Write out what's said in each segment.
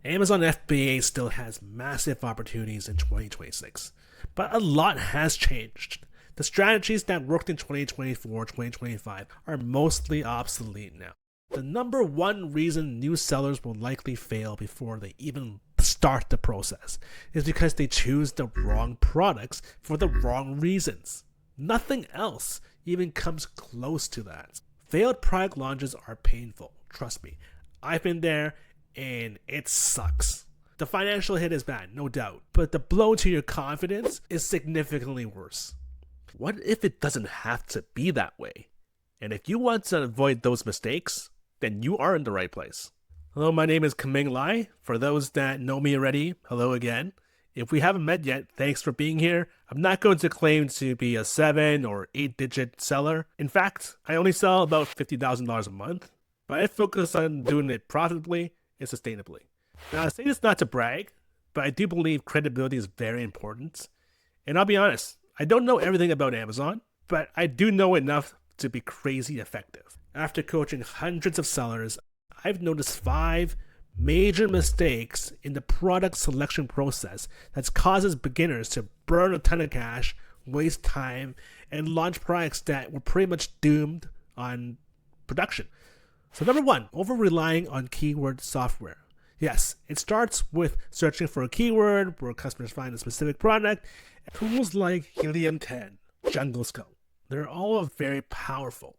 Amazon FBA still has massive opportunities in 2026, but a lot has changed. The strategies that worked in 2024, 2025 are mostly obsolete now. The number one reason new sellers will likely fail before they even start the process is because they choose the wrong products for the wrong reasons. Nothing else even comes close to that. Failed product launches are painful, trust me. I've been there and it sucks. The financial hit is bad, no doubt, but the blow to your confidence is significantly worse. What if it doesn't have to be that way? And if you want to avoid those mistakes, then you are in the right place. Hello, my name is Kaming Lai. For those that know me already, hello again. If we haven't met yet, thanks for being here. I'm not going to claim to be a 7 or 8 digit seller. In fact, I only sell about $50,000 a month, but I focus on doing it profitably and sustainably. Now, I say this not to brag, but I do believe credibility is very important. And I'll be honest, I don't know everything about Amazon, but I do know enough to be crazy effective. After coaching hundreds of sellers, I've noticed 5 major mistakes in the product selection process that causes beginners to burn a ton of cash, waste time, and launch products that were pretty much doomed on production. So number 1, over-relying on keyword software. Yes, it starts with searching for a keyword where customers find a specific product. Tools like Helium 10, Jungle Scout, they're all very powerful.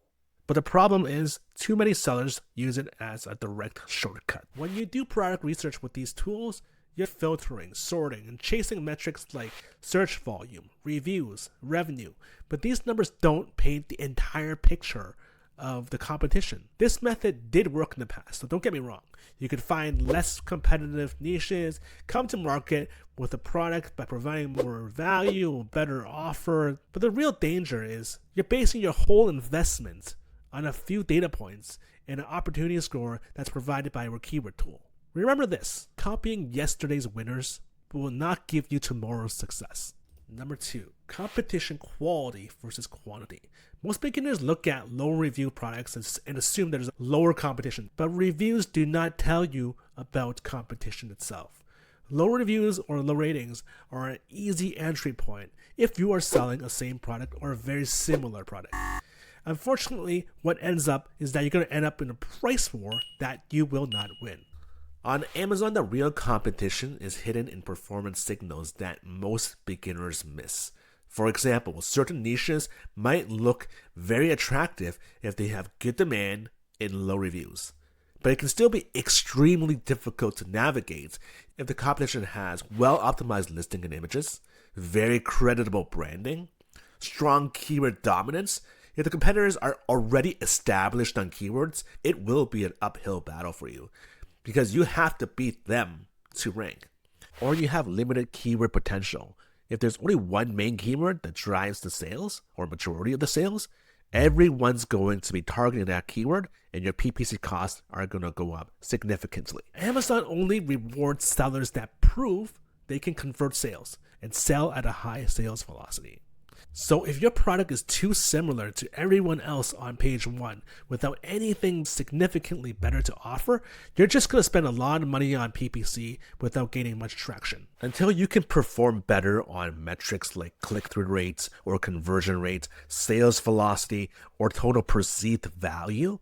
But the problem is, too many sellers use it as a direct shortcut. When you do product research with these tools, you're filtering, sorting, and chasing metrics like search volume, reviews, revenue. But these numbers don't paint the entire picture of the competition. This method did work in the past, so don't get me wrong. You could find less competitive niches, come to market with a product by providing more value, better offer. But the real danger is you're basing your whole investment on a few data points and an opportunity score that's provided by your keyword tool. Remember this, copying yesterday's winners will not give you tomorrow's success. Number 2, competition quality versus quantity. Most beginners look at low review products and assume there's lower competition, but reviews do not tell you about competition itself. Low reviews or low ratings are an easy entry point if you are selling a same product or a very similar product. Unfortunately, what ends up is that you're going to end up in a price war that you will not win. On Amazon, the real competition is hidden in performance signals that most beginners miss. For example, certain niches might look very attractive if they have good demand and low reviews. But it can still be extremely difficult to navigate if the competition has well-optimized listing and images, very creditable branding, strong keyword dominance. If the competitors are already established on keywords, it will be an uphill battle for you because you have to beat them to rank. Or you have limited keyword potential. If there's only one main keyword that drives the sales or majority of the sales, everyone's going to be targeting that keyword and your PPC costs are going to go up significantly. Amazon only rewards sellers that prove they can convert sales and sell at a high sales velocity. So if your product is too similar to everyone else on page 1 without anything significantly better to offer, you're just going to spend a lot of money on PPC without gaining much traction. Until you can perform better on metrics like click-through rates or conversion rates, sales velocity, or total perceived value,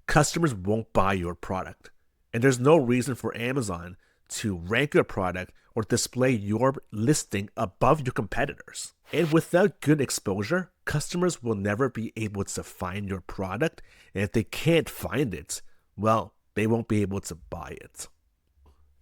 customers won't buy your product. And there's no reason for Amazon to rank your product or display your listing above your competitors. And without good exposure, customers will never be able to find your product. And if they can't find it, well, they won't be able to buy it.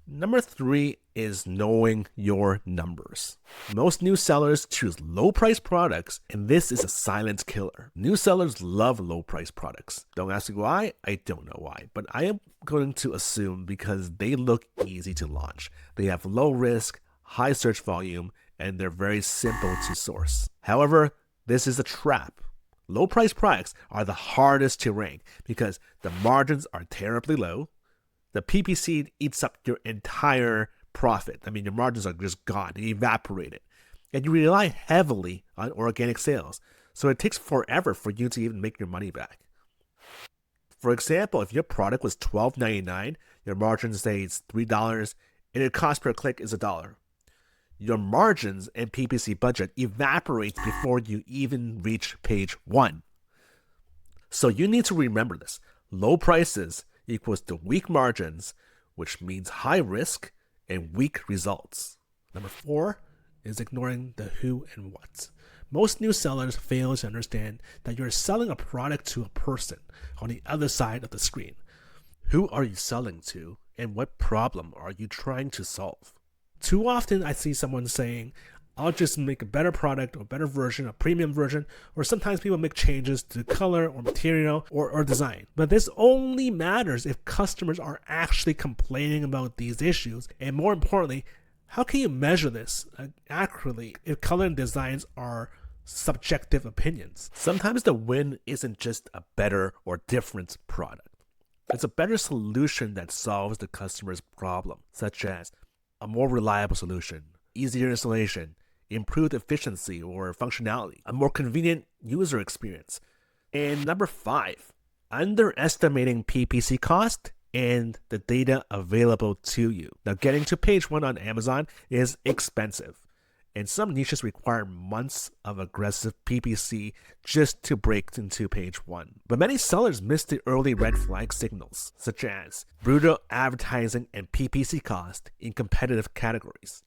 Number 3 is knowing your numbers. Most new sellers choose low-priced products, and this is a silent killer. New sellers love low-priced products. Don't ask me why, I don't know why, but I am going to assume because they look easy to launch. They have low risk, high search volume, and they're very simple to source. However, this is a trap. Low-priced products are the hardest to rank because the margins are terribly low. The PPC eats up your entire profit. I mean, your margins are just gone, they evaporated. And you rely heavily on organic sales. So it takes forever for you to even make your money back. For example, if your product was $12.99, your margin say it's $3 and your cost per click is $1. Your margins and PPC budget evaporate before you even reach page 1. So you need to remember this. Low prices equals to weak margins, which means high risk and weak results. Number 4 is ignoring the who and what. Most new sellers fail to understand that you're selling a product to a person on the other side of the screen. Who are you selling to, and what problem are you trying to solve? Too often I see someone saying, I'll just make a better product or better version, a premium version, or sometimes people make changes to color or material or design. But this only matters if customers are actually complaining about these issues, and more importantly, how can you measure this accurately if color and designs are subjective opinions? Sometimes the win isn't just a better or different product. It's a better solution that solves the customer's problem, such as a more reliable solution, easier installation, improved efficiency or functionality, a more convenient user experience. And number 5, underestimating PPC cost and the data available to you. Now, getting to page 1 on Amazon is expensive, and some niches require months of aggressive PPC just to break into page 1. But many sellers miss the early red flag signals, such as brutal advertising and PPC cost in competitive categories,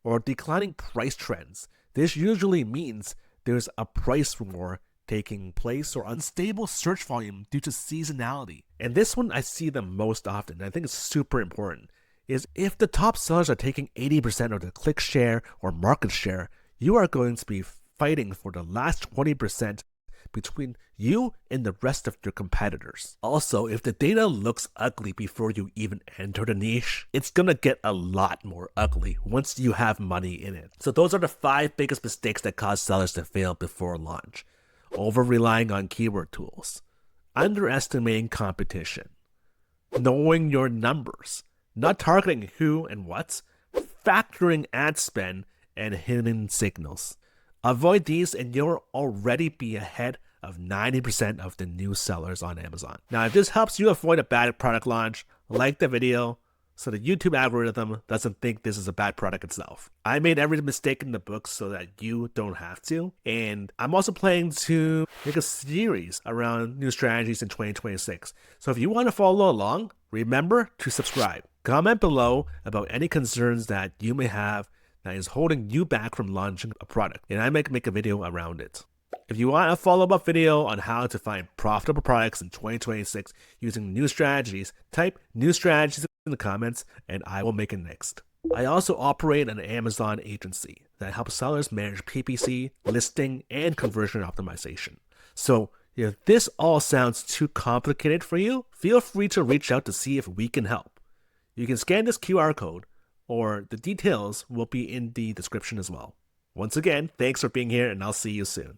or declining price trends. This usually means there's a price war taking place or unstable search volume due to seasonality. And this one I see the most often, and I think it's super important, is if the top sellers are taking 80% of the click share or market share, you are going to be fighting for the last 20% between you and the rest of your competitors. Also, if the data looks ugly before you even enter the niche, it's gonna get a lot more ugly once you have money in it. So those are the 5 biggest mistakes that cause sellers to fail before launch. Over-relying on keyword tools, underestimating competition, knowing your numbers, not targeting who and what, factoring ad spend, and hidden signals. Avoid these and you'll already be ahead of 90% of the new sellers on Amazon. Now, if this helps you avoid a bad product launch, like the video so the YouTube algorithm doesn't think this is a bad product itself. I made every mistake in the book so that you don't have to. And I'm also planning to make a series around new strategies in 2026. So if you want to follow along, remember to subscribe. Comment below about any concerns that you may have that is holding you back from launching a product, and I might make a video around it. If you want a follow-up video on how to find profitable products in 2026 using new strategies, type new strategies in the comments and I will make it next. I also operate an Amazon agency that helps sellers manage PPC, listing, and conversion optimization. So if this all sounds too complicated for you, feel free to reach out to see if we can help. You can scan this QR code, or the details will be in the description as well. Once again, thanks for being here, and I'll see you soon.